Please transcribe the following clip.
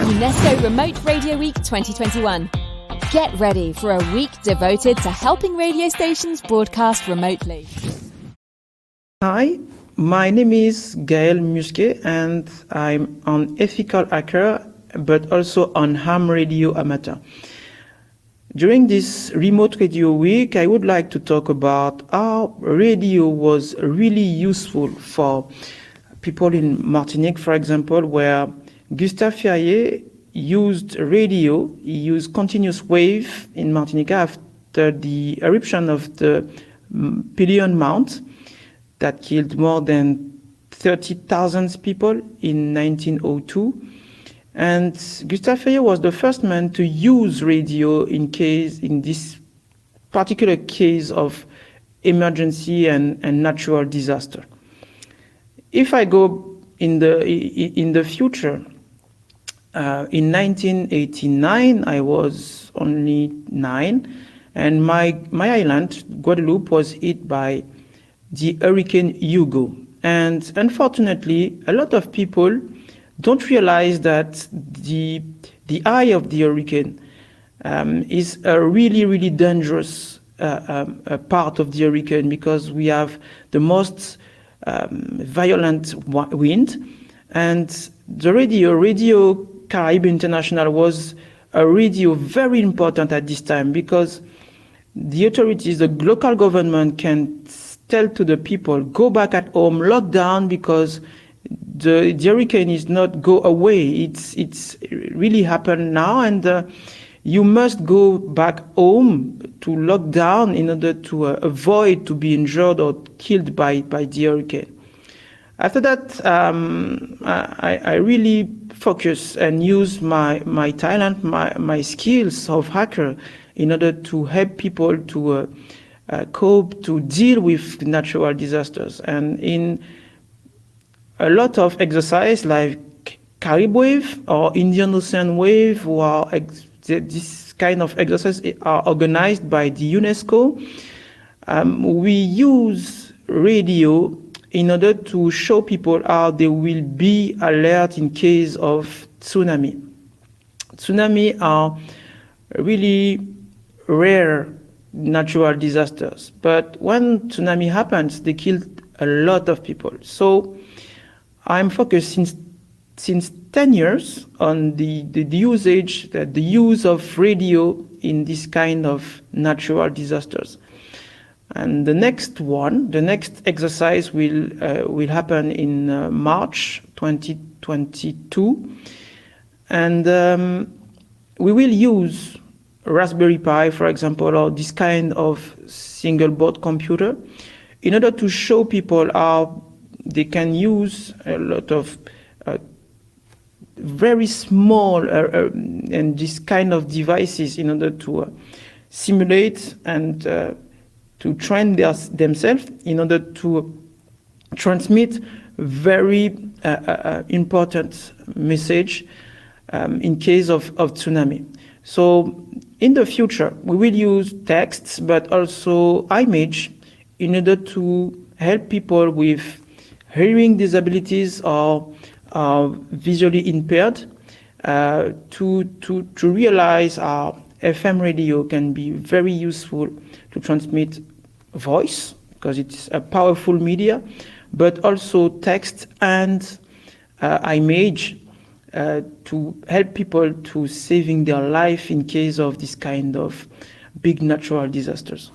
UNESCO Remote Radio Week 2021. Get ready for a week devoted to helping radio stations broadcast remotely. Hi, my name is Gaël Musquet and I'm an ethical hacker but also an ham radio amateur. During this remote radio week, I would like to talk about how radio was really useful for people in Martinique, for example, where Gustave Ferrier used radio. He used continuous wave in Martinique after the eruption of the Pillion Mount that killed more than 30,000 people in 1902. And Gustave Ferrier was the first man to use radio in this particular case of emergency and natural disaster. If I go in the future, in 1989, I was only 9, and my island, Guadeloupe, was hit by the Hurricane Hugo. And unfortunately, a lot of people don't realize that the eye of the hurricane is a really, really dangerous part of the hurricane, because we have the most violent wind. And the Radio Caribe International was a radio very important at this time, because the authorities, the local government, can tell to the people, go back at home, lock down, because the hurricane is not go away. It's really happened now, and you must go back home to lock down in order to avoid to be injured or killed by the hurricane. After that, I really focus and use my talent, my skills of hacker in order to help people to cope, to deal with natural disasters. And in a lot of exercise like Carib wave or Indian Ocean wave, this kind of exercise are organized by the UNESCO. We use radio in order to show people how they will be alert in case of tsunami. Tsunami are really rare natural disasters, but when tsunami happens, they kill a lot of people. So I'm focused since 10 years on the use of radio in this kind of natural disasters. And the next exercise will happen in March 2022, and we will use Raspberry Pi, for example, or this kind of single board computer, in order to show people how they can use a lot of very small and this kind of devices in order to simulate and to train themselves in order to transmit very important message in case of tsunami. So in the future, we will use texts, but also image in order to help people with hearing disabilities or visually impaired to realize how FM radio can be very useful to transmit voice, because it's a powerful media, but also text and image to help people to saving their life in case of this kind of big natural disasters.